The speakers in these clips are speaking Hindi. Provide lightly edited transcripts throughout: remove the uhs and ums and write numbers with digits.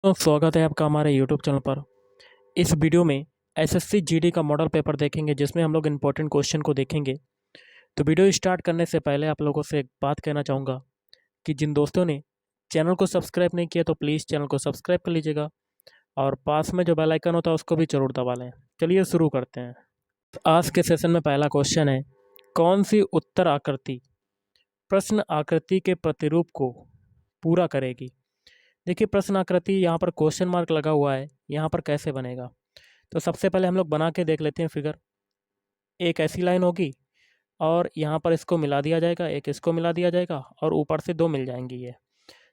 तो स्वागत है आपका हमारे यूट्यूब चैनल पर। इस वीडियो में एसएससी जीडी का मॉडल पेपर देखेंगे जिसमें हम लोग इम्पोर्टेंट क्वेश्चन को देखेंगे। तो वीडियो स्टार्ट करने से पहले आप लोगों से एक बात कहना चाहूँगा कि जिन दोस्तों ने चैनल को सब्सक्राइब नहीं किया तो प्लीज़ चैनल को सब्सक्राइब कर लीजिएगा और पास में जो बेल आइकन होता है उसको भी ज़रूर दबा लें। चलिए शुरू करते हैं। आज के सेशन में पहला क्वेश्चन है, कौन सी उत्तर आकृति प्रश्न आकृति के प्रतिरूप को पूरा करेगी। देखिए प्रश्न आकृति यहाँ पर क्वेश्चन मार्क लगा हुआ है, यहाँ पर कैसे बनेगा। तो सबसे पहले हम लोग बना के देख लेते हैं फिगर। एक ऐसी लाइन होगी और यहाँ पर इसको मिला दिया जाएगा, एक इसको मिला दिया जाएगा और ऊपर से दो मिल जाएंगी ये।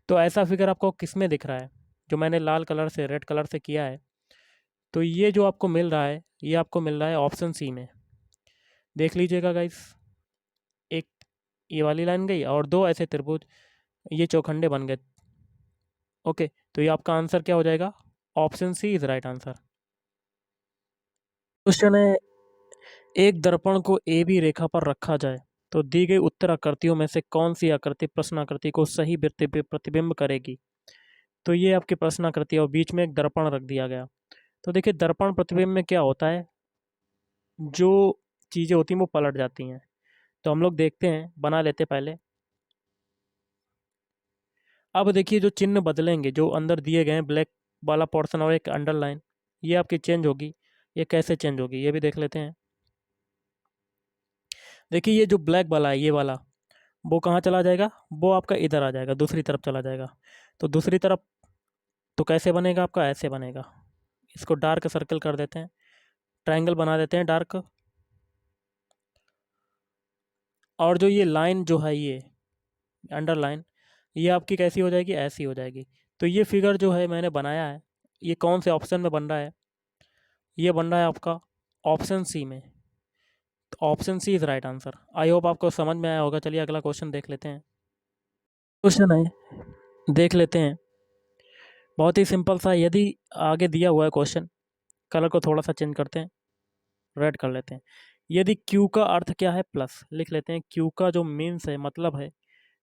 तो ऐसा फिगर आपको किस में दिख रहा है, जो मैंने लाल कलर से रेड कलर से किया है। तो ये जो आपको मिल रहा है ये आपको मिल रहा है ऑप्शन सी में। देख लीजिएगा गाइस, एक ये वाली लाइन गई और दो ऐसे त्रिभुज, ये चौखंडे बन गए। ओके, तो ये आपका आंसर क्या हो जाएगा, option C is right answer. Question है, एक दर्पण को ए बी रेखा पर रखा जाए तो दी गई उत्तर आकृतियों में से कौन सी आकृति प्रश्न आकृति को सही प्रतिबिंब करेगी। तो ये आपकी प्रश्न आकृति है और बीच में एक दर्पण रख दिया गया। तो देखिए दर्पण प्रतिबिंब में क्या होता है, जो चीज़ें होती हैं वो पलट जाती हैं। तो हम लोग देखते हैं, बना लेते पहले। अब देखिए जो चिन्ह बदलेंगे, जो अंदर दिए गए हैं ब्लैक वाला पोर्शन और एक अंडरलाइन, ये आपकी चेंज होगी। ये कैसे चेंज होगी ये भी देख लेते हैं। देखिए ये जो ब्लैक वाला है, ये वाला वो कहाँ चला जाएगा, वो आपका इधर आ जाएगा, दूसरी तरफ चला जाएगा। तो दूसरी तरफ तो कैसे बनेगा आपका, ऐसे बनेगा। इसको डार्क सर्कल कर देते हैं, ट्रायंगल बना देते हैं डार्क। और जो ये लाइन जो है, ये अंडरलाइन, ये आपकी कैसी हो जाएगी, ऐसी हो जाएगी। तो ये फिगर जो है मैंने बनाया है, ये कौन से ऑप्शन में बन रहा है, ये बन रहा है आपका ऑप्शन सी में। तो option C is right answer. I hope आपको समझ में आया होगा। चलिए अगला क्वेश्चन देख लेते हैं। क्वेश्चन है, देख लेते हैं। बहुत ही सिंपल सा, यदि आगे दिया हुआ है क्वेश्चन, कलर को थोड़ा सा चेंज करते हैं, रेड कर लेते हैं। यदि क्यू का अर्थ क्या है, प्लस लिख लेते हैं। क्यू का जो मीन्स है, मतलब है,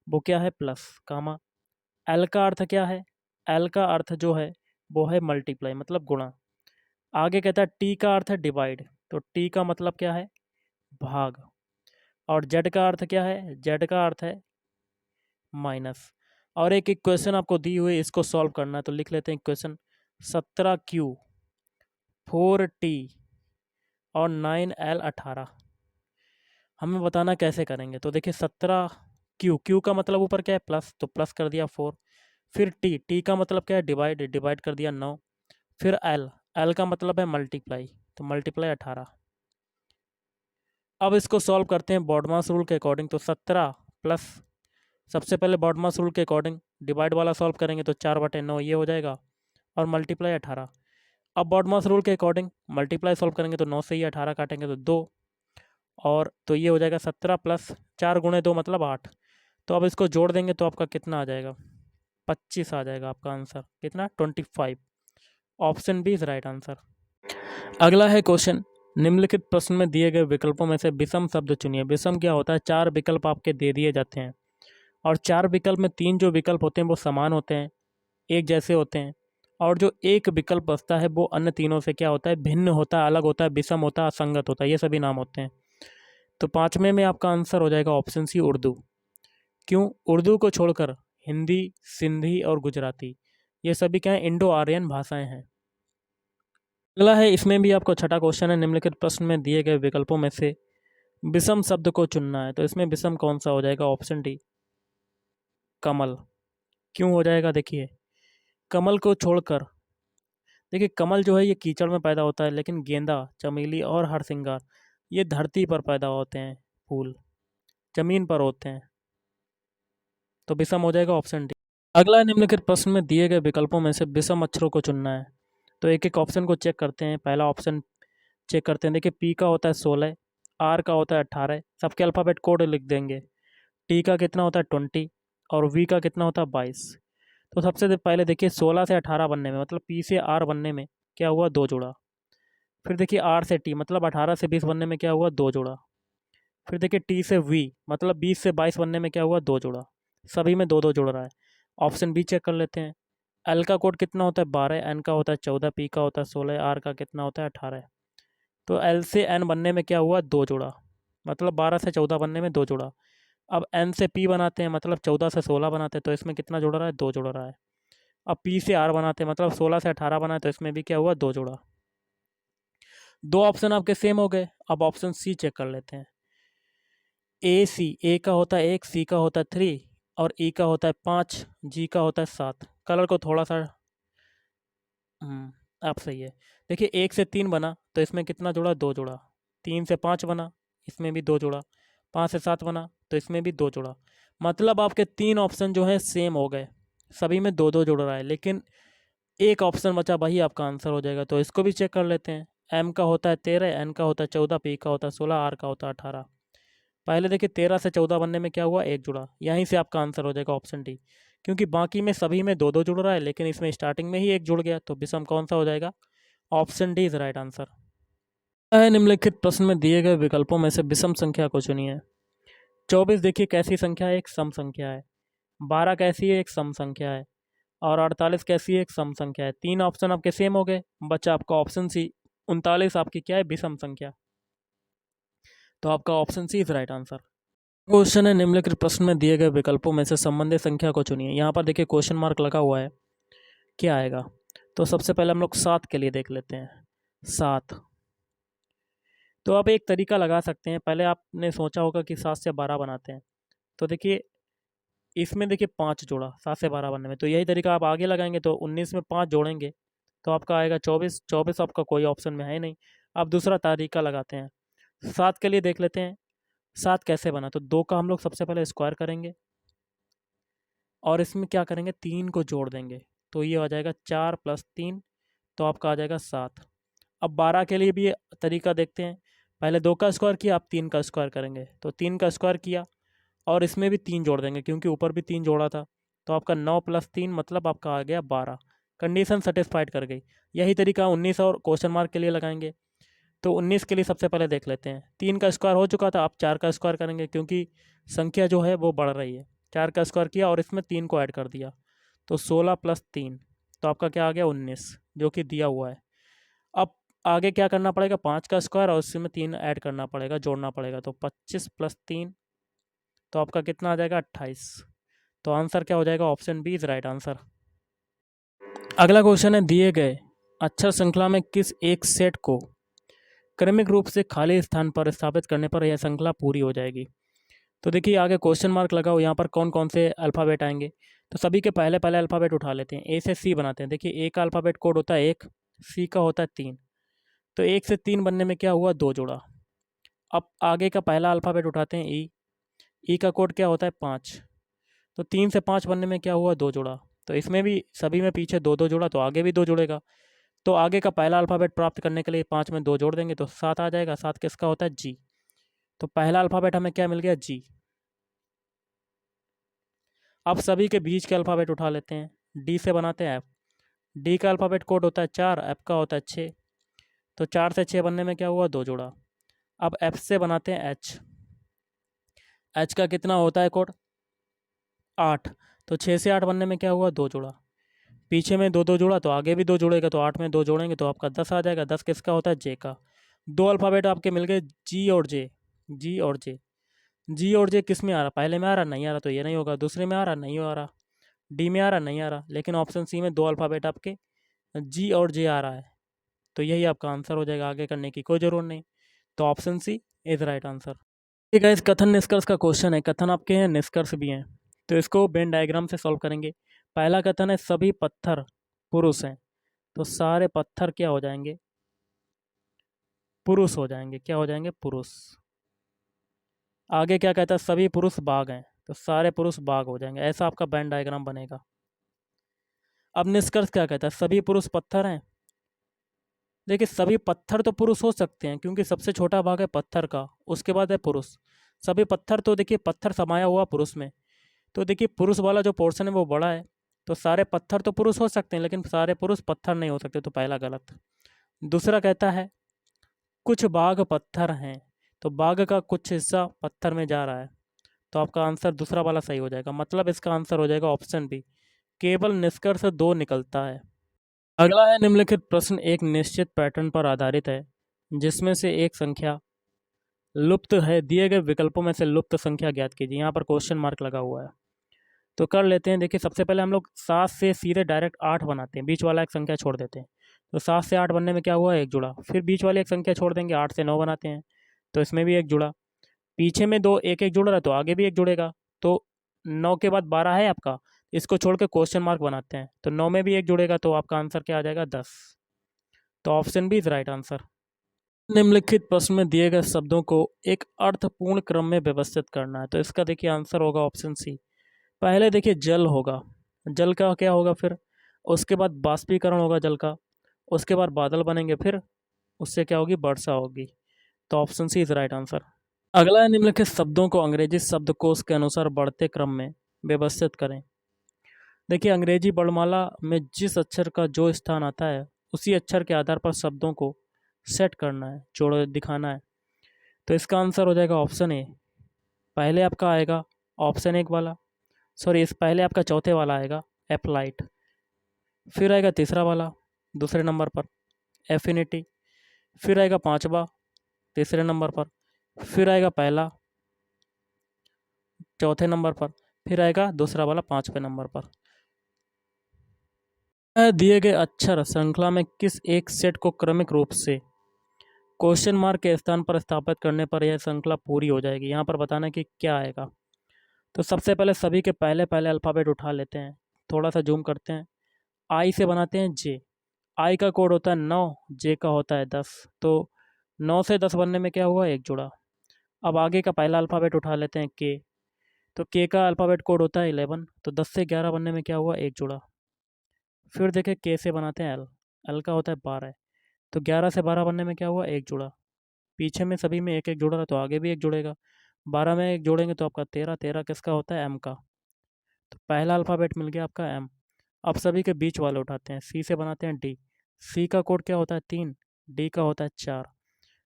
वो क्या है, प्लस कामा। एल का अर्थ क्या है, एल का अर्थ जो है वो है मल्टीप्लाई, मतलब गुणा। आगे कहता है टी का अर्थ है डिवाइड, तो टी का मतलब क्या है, भाग। और जेड का अर्थ क्या है, जेड का अर्थ है माइनस। और एक इक्वेशन आपको दी हुई है, इसको सॉल्व करना है। तो लिख लेते हैं इक्वेशन, 17Q 4T और 9L 18। हमें बताना कैसे करेंगे। तो देखिए 17Q, क्यू का मतलब ऊपर क्या है, प्लस, तो प्लस कर दिया 4। फिर टी का मतलब क्या है, डिवाइड, डिवाइड कर दिया 9। फिर एल का मतलब है मल्टीप्लाई, तो मल्टीप्लाई 18। अब इसको सॉल्व करते हैं बॉडमास रूल के अकॉर्डिंग। तो 17 प्लस, सबसे पहले बॉडमास रूल के अकॉर्डिंग डिवाइड वाला सॉल्व करेंगे तो 4/9 ये हो जाएगा, और मल्टीप्लाई 18। अब बॉडमास रूल के अकॉर्डिंग मल्टीप्लाई सॉल्व करेंगे तो 9 से ही 18 काटेंगे तो 2, और तो ये हो जाएगा 17 प्लस 4 गुणे 2 मतलब 8। तो अब इसको जोड़ देंगे तो आपका कितना आ जाएगा, 25 आ जाएगा आपका आंसर। कितना, 25। Option B is right answer. अगला है क्वेश्चन, निम्नलिखित प्रश्न में दिए गए विकल्पों में से विषम शब्द चुनिए। विषम क्या होता है, चार विकल्प आपके दे दिए जाते हैं और चार विकल्प में तीन जो विकल्प होते हैं वो समान होते हैं, एक जैसे होते हैं, और जो एक विकल्प बचता है वो अन्य तीनों से क्या होता है, भिन्न होता है, अलग होता है, विषम होता है, असंगत होता है, ये सभी नाम होते हैं। तो पाँचवें में आपका आंसर हो जाएगा ऑप्शन सी, उर्दू। क्यों, उर्दू को छोड़कर हिंदी, सिंधी और गुजराती, ये सभी क्या हैं, इंडो आर्यन भाषाएं हैं। अगला है, इसमें भी आपको छठा क्वेश्चन है, निम्नलिखित प्रश्न में दिए गए विकल्पों में से विषम शब्द को चुनना है। तो इसमें विषम कौन सा हो जाएगा, ऑप्शन डी, कमल। क्यों हो जाएगा, देखिए कमल को छोड़कर, देखिए कमल जो है ये कीचड़ में पैदा होता है, लेकिन गेंदा, चमेली और हरसिंगार ये धरती पर पैदा होते हैं, फूल जमीन पर होते हैं। तो विषम हो जाएगा ऑप्शन डी। अगला है, निम्नलिखित प्रश्न में दिए गए विकल्पों में से विषम अक्षरों को चुनना है। तो एक एक ऑप्शन को चेक करते हैं। पहला ऑप्शन चेक करते हैं, देखिए पी का होता है 16, आर का होता है 18, सबके अल्फ़ाबेट कोड लिख देंगे। टी का कितना होता है 20 और वी का कितना होता है 22। तो सबसे पहले देखिए 16 से 18 बनने में, मतलब पी से आर बनने में क्या हुआ, दो जुड़ा। फिर देखिए आर से टी, मतलब 18 से 20 बनने में क्या हुआ, दो जुड़ा। फिर देखिए टी से वी, मतलब 20 से 22 बनने में क्या हुआ, दो जुड़ा। सभी में दो दो जुड़ रहा है। ऑप्शन बी चेक कर लेते हैं। एल का कोड कितना होता है 12, एन का होता है 14, पी का होता है 16, आर का कितना होता है 18। तो एल से एन बनने में क्या हुआ, 2 जुड़ा, मतलब 12 से 14 बनने में 2 जुड़ा। अब एन से पी बनाते हैं, मतलब 14 से 16 बनाते हैं, तो इसमें कितना जुड़ रहा है, 2 जुड़ रहा है। अब पी से आर बनाते हैं, मतलब 16 से 18 बनाए, तो इसमें भी क्या हुआ, 2 जुड़ा। 2 ऑप्शन आपके सेम हो गए। अब ऑप्शन सी चेक कर लेते हैं। ए सी, ए का होता है 1, सी का होता है 3 और ई का होता है 5, जी का होता है 7। कलर को थोड़ा सा आप सही है। देखिए 1 से 3 बना तो इसमें कितना जुड़ा, 2 जुड़ा। 3 से 5 बना, इसमें भी 2 जुड़ा। 5 से 7 बना तो इसमें भी 2 जुड़ा। मतलब आपके 3 ऑप्शन जो है सेम हो गए, सभी में 2-2 जुड़ रहा है, लेकिन एक ऑप्शन बचा, वही आपका आंसर हो जाएगा। तो इसको भी चेक कर लेते हैं। एम का होता है 13, एन का होता है 14, पी का होता है 16, आर का होता है 18। पहले देखिए 13 से 14 बनने में क्या हुआ, 1 जुड़ा। यहीं से आपका आंसर हो जाएगा ऑप्शन डी, क्योंकि बाकी में सभी में 2-2 जुड़ रहा है, लेकिन इसमें स्टार्टिंग में ही 1 जुड़ गया, तो विषम कौन सा हो जाएगा, option D is right answer. निम्नलिखित प्रश्न में दिए गए विकल्पों में से विषम संख्या को चुनिए। 24 देखिए कैसी संख्या है, एक सम संख्या है। 12 कैसी है, एक सम संख्या है। और 48 कैसी है, एक सम संख्या है। 3 ऑप्शन आपके सेम हो गए, बच्चा आपका ऑप्शन सी। 39 आपकी क्या है, विषम संख्या। तो आपका option C is right answer. Question है, निम्नलिखित प्रश्न में दिए गए विकल्पों में से संबंधित संख्या को चुनिए। यहाँ पर देखिए क्वेश्चन मार्क लगा हुआ है, क्या आएगा। तो सबसे पहले हम लोग 7 के लिए देख लेते हैं। 7, तो आप एक तरीका लगा सकते हैं। पहले आपने सोचा होगा कि 7 से 12 बनाते हैं, तो देखिए इसमें देखिए 5 जोड़ा 7 से 12 बनने में, तो यही तरीका आप आगे लगाएंगे तो 19 में 5 जोड़ेंगे तो आपका आएगा 24। 24 आपका कोई ऑप्शन में है ही नहीं। आप दूसरा तरीका लगाते हैं। 7 के लिए देख लेते हैं। 7 कैसे बना, तो 2 का हम लोग सबसे पहले स्क्वायर करेंगे और इसमें क्या करेंगे, 3 को जोड़ देंगे, तो ये आ जाएगा 4 + 3, तो आपका आ जाएगा 7। अब 12 के लिए भी ये तरीका देखते हैं। पहले 2 का स्क्वायर किया, अब 3 का स्क्वायर करेंगे, तो 3 का स्क्वायर किया और इसमें भी 3 जोड़ देंगे, क्योंकि ऊपर भी 3 जोड़ा था, तो आपका 9 + 3 मतलब आपका आ गया 12। कंडीशन सेटिस्फाइड कर गई। यही तरीका 19 और क्वेश्चन मार्क के लिए लगाएंगे। तो 19 के लिए सबसे पहले देख लेते हैं। 3 का स्क्वायर हो चुका था, अब 4 का स्क्वायर करेंगे, क्योंकि संख्या जो है वो बढ़ रही है। 4 का स्क्वायर किया और इसमें 3 को ऐड कर दिया, तो 16 + 3, तो आपका क्या आ गया, 19, जो कि दिया हुआ है। अब आगे क्या करना पड़ेगा, 5 का स्क्वायर और उसमें 3 ऐड करना पड़ेगा, जोड़ना पड़ेगा, तो 25 + 3, तो आपका कितना आ जाएगा, 28। तो आंसर क्या हो जाएगा, option B is right answer. अगला क्वेश्चन है, दिए गए अक्षर श्रृंखला में किस एक सेट को क्रमिक रूप से खाली स्थान पर स्थापित करने पर यह श्रृंखला पूरी हो जाएगी। तो देखिए आगे क्वेश्चन मार्क लगाओ, यहाँ पर कौन कौन से अल्फ़ाबेट आएंगे। तो सभी के पहले पहले अल्फ़ाबेट उठा लेते हैं। ए से सी बनाते हैं। देखिए ए का अल्फ़ाबेट कोड होता है 1, सी का होता है 3, तो 1 से 3 बनने में क्या हुआ, 2 जोड़ा। अब आगे का पहला अल्फ़ाबेट उठाते हैं ई। ई का कोड क्या होता है, 5, तो 3 से 5 बनने में क्या हुआ, 2 जोड़ा। तो इसमें भी सभी में पीछे 2-2 जोड़ा, तो आगे भी 2 जुड़ेगा। तो आगे का पहला अल्फ़ाबेट प्राप्त करने के लिए 5 में 2 जोड़ देंगे, तो 7 आ जाएगा। 7 किसका होता है, जी। तो पहला अल्फ़ाबेट हमें क्या मिल गया, जी। अब सभी के बीच के अल्फ़ाबेट उठा लेते हैं। डी से बनाते हैं एफ। डी का अल्फ़ाबेट कोड होता है 4, एफ का होता है 6, तो 4 से 6 बनने में क्या हुआ, 2 जोड़ा। अब एफ से बनाते हैं एच। एच का कितना होता है कोड, 8, तो 6 से 8 बनने में क्या हुआ, 2 जोड़ा। पीछे में 2-2 जोड़ा, तो आगे भी 2 जुड़ेगा, तो 8 में 2 जोड़ेंगे तो आपका 10 आ जाएगा। 10 किसका होता है, जे का। 2 अल्फ़ाबेट आपके मिल गए, जी और जे। जी और जे, जी और जे किस में आ रहा, पहले में आ रहा, नहीं आ रहा, तो ये नहीं होगा। दूसरे में आ रहा, नहीं आ रहा। डी में आ रहा, नहीं आ रहा। लेकिन ऑप्शन सी में 2 अल्फ़ाबेट आपके जी और जे आ रहा है, तो यही आपका आंसर हो जाएगा। आगे करने की कोई ज़रूरत नहीं, तो option C is right answer. ठीक है, इस कथन निष्कर्ष का क्वेश्चन है। कथन आपके हैं, निष्कर्ष भी हैं, तो इसको वेन डायग्राम से सॉल्व करेंगे। पहला कथन है, सभी पत्थर पुरुष हैं, तो सारे पत्थर क्या हो जाएंगे, पुरुष हो जाएंगे। क्या हो जाएंगे, पुरुष। आगे क्या कहता है, सभी पुरुष बाघ हैं, तो सारे पुरुष बाघ हो जाएंगे। ऐसा आपका वेन डायग्राम बनेगा। अब निष्कर्ष क्या कहता है, सभी पुरुष पत्थर हैं। देखिए सभी पत्थर तो पुरुष हो सकते हैं, क्योंकि सबसे छोटा भाग है पत्थर का, उसके बाद है पुरुष। सभी पत्थर, तो देखिए पत्थर समाया हुआ पुरुष में, तो देखिए पुरुष वाला जो पोर्शन है वो बड़ा है, तो सारे पत्थर तो पुरुष हो सकते हैं, लेकिन सारे पुरुष पत्थर नहीं हो सकते, तो पहला गलत। दूसरा कहता है, कुछ बाघ पत्थर हैं, तो बाघ का कुछ हिस्सा पत्थर में जा रहा है, तो आपका आंसर दूसरा वाला सही हो जाएगा। मतलब इसका आंसर हो जाएगा ऑप्शन बी, केवल निष्कर्ष 2 निकलता है। अगला है निम्नलिखित प्रश्न एक निश्चित पैटर्न पर आधारित है जिसमें से एक संख्या लुप्त है, दिए गए विकल्पों में से लुप्त संख्या ज्ञात कीजिए। यहाँ पर क्वेश्चन मार्क लगा हुआ है, तो कर लेते हैं। देखिए सबसे पहले हम लोग 7 से सीधे डायरेक्ट 8 बनाते हैं, बीच वाला एक संख्या छोड़ देते हैं। तो 7 से 8 बनने में क्या हुआ, एक जुड़ा। फिर बीच वाली एक संख्या छोड़ देंगे, 8 से 9 बनाते हैं, तो इसमें भी एक जुड़ा। पीछे में दो एक एक जुड़ रहा है तो आगे भी एक जुड़ेगा। तो 9 के बाद 12 है आपका, इसको छोड़ के क्वेश्चन मार्क बनाते हैं, तो 9 में भी एक जुड़ेगा, तो आपका आंसर क्या आ जाएगा, 10। तो option B is right answer. निम्नलिखित प्रश्न में दिए गए शब्दों को एक अर्थपूर्ण क्रम में व्यवस्थित करना है, तो इसका देखिए आंसर होगा ऑप्शन सी। पहले देखिए जल होगा, जल का क्या होगा, फिर उसके बाद बाष्पीकरण होगा जल का, उसके बाद बादल बनेंगे, फिर उससे क्या होगी, वर्षा होगी। तो option C is right answer. अगला है निम्नलिखित शब्दों को अंग्रेजी शब्दकोश के अनुसार बढ़ते क्रम में व्यवस्थित करें। देखिए अंग्रेजी वर्णमाला में जिस अक्षर का जो स्थान आता है उसी अक्षर के आधार पर शब्दों को सेट करना है, जोड़ दिखाना है। तो इसका आंसर हो जाएगा ऑप्शन ए। पहले आपका आएगा ऑप्शन एक वाला, सॉरी इस पहले आपका चौथे वाला आएगा एप्लाइट, फिर आएगा तीसरा वाला दूसरे नंबर पर एफिनिटी, फिर आएगा पांचवा तीसरे नंबर पर, फिर आएगा पहला चौथे नंबर पर, फिर आएगा दूसरा वाला पांचवें नंबर पर। दिए गए अक्षर श्रृंखला में किस एक सेट को क्रमिक रूप से क्वेश्चन मार्क के स्थान पर स्थापित करने पर यह श्रृंखला पूरी हो जाएगी। यहाँ पर बताना कि क्या आएगा। तो सबसे पहले सभी के पहले पहले अल्फ़ाबेट उठा लेते हैं, थोड़ा सा जूम करते हैं। आई से बनाते हैं जे, आई का कोड होता है 9, जे का होता है 10। तो 9 से 10 बनने में क्या हुआ, एक जुड़ा। अब आगे का पहला अल्फ़ाबेट उठा लेते हैं के, तो के का अल्फ़ाबेट कोड होता है 11, तो 10 से 11 बनने में क्या हुआ, एक जुड़ा। फिर देखें के से बनाते हैं एल, एल का होता है 12, तो 11 से 12 बनने में क्या हुआ, एक जुड़ा। पीछे में सभी में एक एक जुड़ा रहा तो आगे भी एक जुड़ेगा, 12 में एक जोड़ेंगे तो आपका 13, 13 किसका होता है, एम का। तो पहला अल्फ़ाबेट मिल गया आपका एम। अब सभी के बीच वाले उठाते हैं, सी से बनाते हैं डी, सी का कोड क्या होता है 3, डी का होता है 4,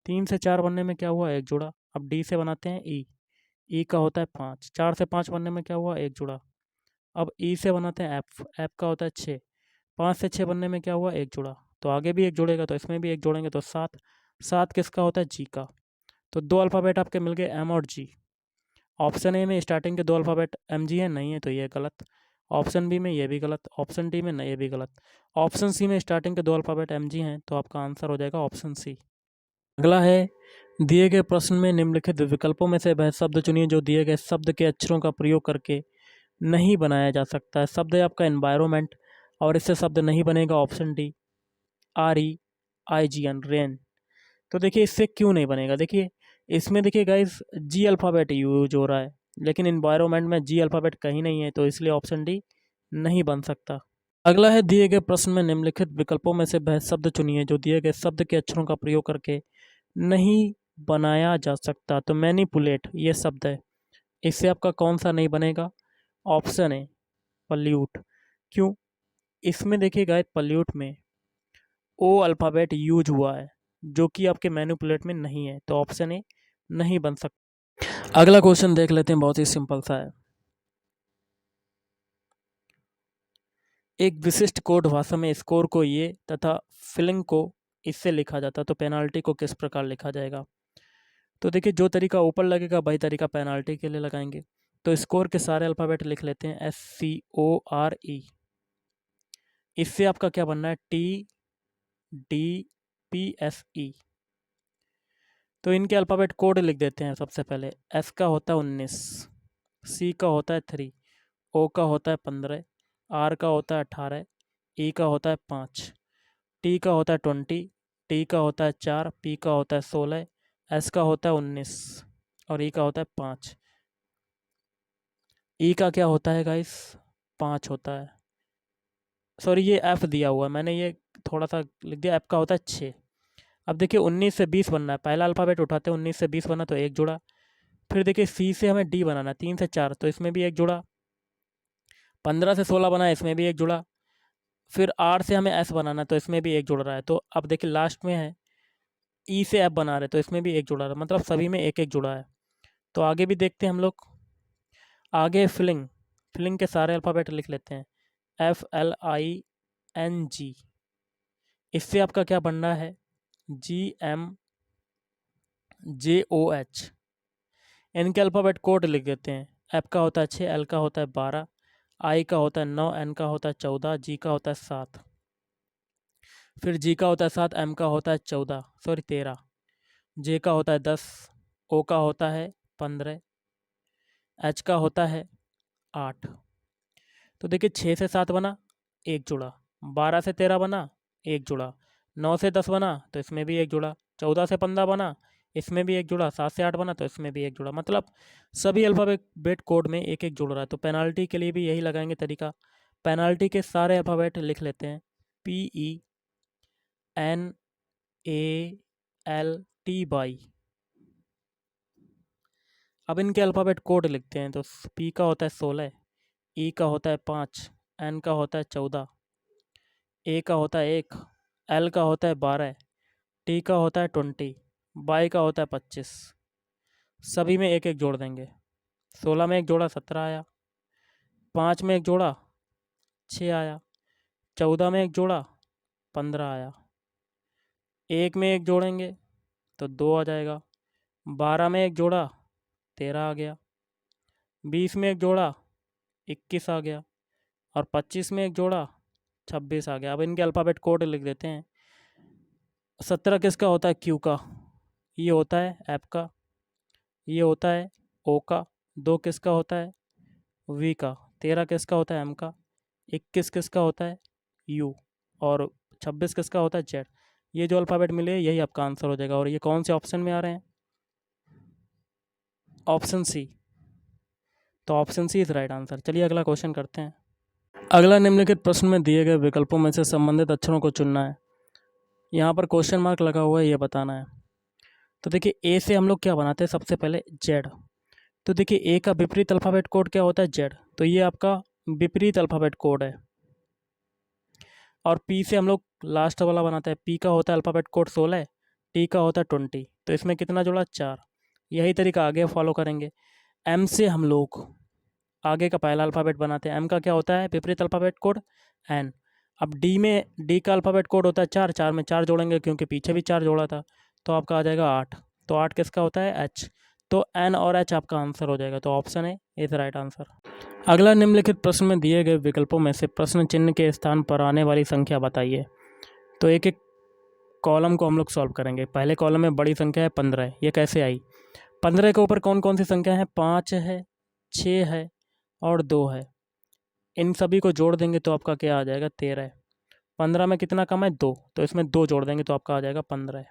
3 से 4 बनने में क्या हुआ, एक जुड़ा। अब डी से बनाते हैं ई, ई का होता है 5, 4 से 5 बनने में क्या हुआ, एक जुड़ा। अब ई से बनाते हैं एफ, एफ का होता है 6, 5 से 6 बनने में क्या हुआ, एक जुड़ा। तो आगे भी एक जुड़ेगा तो इसमें भी एक जोड़ेंगे तो 7, 7 किसका होता है, जी का। तो दो अल्फ़ाबेट आपके मिल गए एम और जी। ऑप्शन ए में स्टार्टिंग के दो अल्फ़ाबेट एम जी है, नहीं है तो ये गलत। ऑप्शन बी में ये भी गलत, ऑप्शन डी में नहीं, ये भी गलत। ऑप्शन सी में स्टार्टिंग के दो अल्फ़ाबेट एम जी हैं, तो आपका आंसर हो जाएगा ऑप्शन सी। अगला है दिए गए प्रश्न में निम्नलिखित विकल्पों में से वह शब्द चुनिए जो दिए गए शब्द के अक्षरों का प्रयोग करके नहीं बनाया जा सकता है। शब्द है आपका एनवायरमेंट और इससे शब्द नहीं बनेगा, ऑप्शन डी REIGN रेन। तो देखिए इससे क्यों नहीं बनेगा, देखिए इसमें देखिए गाइस जी अल्फ़ाबेट यूज हो रहा है, लेकिन इन्वायरमेंट में जी अल्फ़ाबेट कहीं नहीं है, तो इसलिए ऑप्शन डी नहीं बन सकता। अगला है दिए गए प्रश्न में निम्नलिखित विकल्पों में से वह शब्द चुनिए जो दिए गए शब्द के अक्षरों का प्रयोग करके नहीं बनाया जा सकता। तो मैनिपुलेट ये शब्द है, इससे आपका कौन सा नहीं बनेगा, ऑप्शन है पल्यूट। क्यों, इसमें देखिए गाइस पल्यूट में ओ अल्फ़ाबेट यूज हुआ है जो कि आपके मैनिपुलेट में नहीं है, तो ऑप्शन ए नहीं बन सकता। अगला क्वेश्चन देख लेते हैं, बहुत ही सिंपल सा है। एक विशिष्ट कोड भाषा में स्कोर को ये तथा फिलिंग को इससे लिखा जाता है, तो पेनाल्टी को किस प्रकार लिखा जाएगा। तो देखिए जो तरीका ऊपर लगेगा वही तरीका पेनाल्टी के लिए लगाएंगे। तो स्कोर के सारे अल्फ़ाबेट लिख लेते हैं SCORE, इससे आपका क्या बनना है TDPSE। तो इनके अल्फ़ाबेट कोड लिख देते हैं। सबसे पहले एस का होता है 19, सी का होता है 3, ओ का होता है 15, आर का होता है 18, ई का होता है 5, टी का होता है 20, टी का होता है 4, पी का होता है 16, एस का होता है 19 और ई का होता है 5। ई का क्या होता है गाइस, 5 होता है, सॉरी ये एफ दिया हुआ है मैंने, ये थोड़ा सा लिख दिया, एफ का होता है 6। अब देखिए 19 से 20 बनना है, पहला अल्फ़ाबेट उठाते हैं, 19 से 20 बना तो एक जुड़ा। फिर देखिए सी से हमें डी बनाना है, 3 से 4 तो इसमें भी एक जुड़ा। 15 से 16 बना है, इसमें भी एक जुड़ा। फिर आर से हमें एस बनाना है तो इसमें भी एक जुड़ रहा है। तो अब देखिए लास्ट में है ई से एफ बना रहे तो इसमें भी एक जुड़ा रहा है, मतलब सभी में एक एक जुड़ा है। तो आगे भी देखते हैं हम लोग। आगे फिलिंग, फिलिंग के सारे अल्फ़ाबेट लिख लेते हैं FLING। इससे आपका क्या बनना है, GMJOH। इनके अल्फ़ाबेट कोड लिख देते हैं। F का होता है 6, L का होता है 12, I का होता है 9, N का होता है 14, G का होता है 7। फिर G का होता है 7, M का होता है 13, J का होता है 10, O का होता है 15, H का होता है 8। तो देखिए 6 से 7 बना, एक जुड़ा। 12 से 13 बना, एक जुड़ा। 9 से 10 बना तो इसमें भी एक जुड़ा। 14 से 15 बना, इसमें भी एक जुड़ा। 7 से 8 बना तो इसमें भी एक जुड़ा। मतलब सभी अल्फ़ाबेट कोड में एक एक जुड़ रहा है। तो पेनाल्टी के लिए भी यही लगाएंगे तरीका। पेनाल्टी के सारे अल्फ़ाबेट लिख लेते हैं, PENALTY। अब इनके अल्फ़ाबेट कोड लिखते हैं। तो P का होता है 16, E का होता है 5, N का होता है 14, A का होता है 1, L का होता है 12, T का होता है 20, Y का होता है 25। सभी में एक एक जोड़ देंगे। 16 में एक जोड़ा 17 आया, 5 में एक जोड़ा 6 आया, 14 में एक जोड़ा 15 आया, 1 में एक जोड़ेंगे तो 2 आ जाएगा, 12 में एक जोड़ा 13 आ गया, 20 में एक जोड़ा 21 आ गया, और 25 में एक जोड़ा 26 आ गया। अब इनके अल्फ़ाबेट कोड लिख देते हैं। 17 किसका होता है, Q का। ये होता है F का। ये होता है O का। 2 किसका होता है, V का। 13 किसका होता है, M का। 21 किसका होता है, U। और 26 किसका होता है, Z। ये जो अल्फ़ाबेट मिले यही आपका आंसर हो जाएगा। और ये कौन से ऑप्शन में आ रहे हैं, ऑप्शन सी। तो option C is right answer. चलिए अगला क्वेश्चन करते हैं। अगला निम्नलिखित प्रश्न में दिए गए विकल्पों में से संबंधित अक्षरों को चुनना है। यहाँ पर क्वेश्चन मार्क लगा हुआ है, ये बताना है। तो देखिए ए से हम लोग क्या बनाते हैं, सबसे पहले जेड। तो देखिए ए का विपरीत अल्फ़ाबेट कोड क्या होता है, जेड। तो ये आपका विपरीत अल्फ़ाबेट कोड है। और पी से हम लोग लास्ट वाला बनाते हैं। पी का होता है अल्फ़ाबेट कोड 16, टी का होता है 20। तो इसमें कितना जुड़ा, 4। यही तरीका आगे फॉलो करेंगे। एम से हम लोग आगे का पहला अल्फ़ाबेट बनाते हैं। एम का क्या होता है विपरीत अल्फ़ाबेट कोड, एन। अब डी का अल्फ़ाबेट कोड होता है 4, 4 में 4 जोड़ेंगे क्योंकि पीछे भी 4 जोड़ा था, तो आपका आ जाएगा 8। तो 8 किसका होता है, एच। तो एन और एच आपका आंसर हो जाएगा। तो option A is right answer. अगला निम्नलिखित प्रश्न में दिए गए विकल्पों में से प्रश्न चिन्ह के स्थान पर आने वाली संख्या बताइए। तो एक एक कॉलम को हम लोग सॉल्व करेंगे। पहले कॉलम में बड़ी संख्या है 15, ये कैसे आई। 15 के ऊपर कौन कौन सी संख्या है, 5 है, 6 है और 2 है। इन सभी को जोड़ देंगे तो आपका क्या आ जाएगा, 13। 15 में कितना कम है, 2, तो इसमें 2 जोड़ देंगे तो आपका आ जाएगा 15।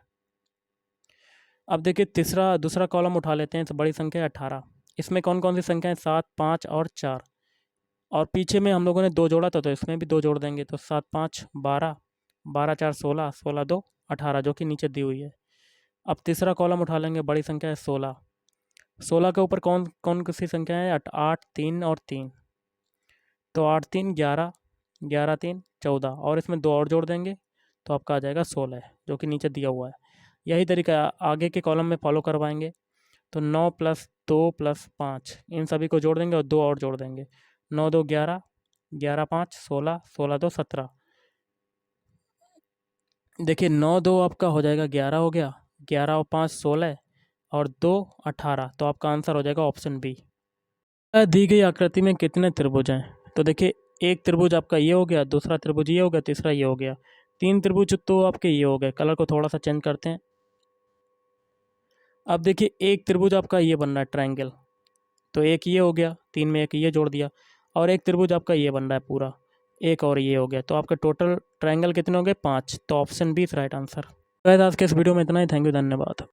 अब देखिए दूसरा कॉलम उठा लेते हैं। तो बड़ी संख्या है 18। इसमें कौन कौन सी संख्या है, 7, 5 और 4। और पीछे में हम लोगों ने 2 जोड़ा था तो इसमें भी 2 जोड़ देंगे। तो 7, 5, 12, 12, 4, 16, 16, 2, 18, जो कि नीचे दी हुई है। अब तीसरा कॉलम उठा लेंगे। बड़ी संख्या है 16। 16 के ऊपर कौन कौन सी संख्या है, 8, 3 और 3। तो 8, 3, 11, 11, 3, 14, और इसमें 2 और जोड़ देंगे तो आपका आ जाएगा 16, जो कि नीचे दिया हुआ है। यही तरीका आगे के कॉलम में फॉलो करवाएंगे। तो 9 + 2 + 5, इन सभी को जोड़ देंगे और 2 और जोड़ देंगे। 9, 2, 11, 11, 5, 16, 16, 2, 17। देखिए 9, 2 आपका हो जाएगा 11 हो गया, 11 और 5, 16 और 2, 18। तो आपका आंसर हो जाएगा ऑप्शन बी। दी गई आकृति में कितने त्रिभुज हैं। तो देखिए एक त्रिभुज आपका ये हो गया, दूसरा त्रिभुज ये हो गया, तीसरा ये हो गया। 3 त्रिभुज तो आपके ये हो गए। कलर को थोड़ा सा चेंज करते हैं। अब देखिए एक त्रिभुज आपका ये बन रहा है ट्रायंगल। तो एक ये हो गया, 3 में एक ये जोड़ दिया, और एक त्रिभुज आपका ये बन रहा है पूरा, एक और ये हो गया। तो आपके टोटल ट्रायंगल कितने हो गए, 5। तो option B is right answer. आज के इस वीडियो में इतना ही। थैंक यू, धन्यवाद।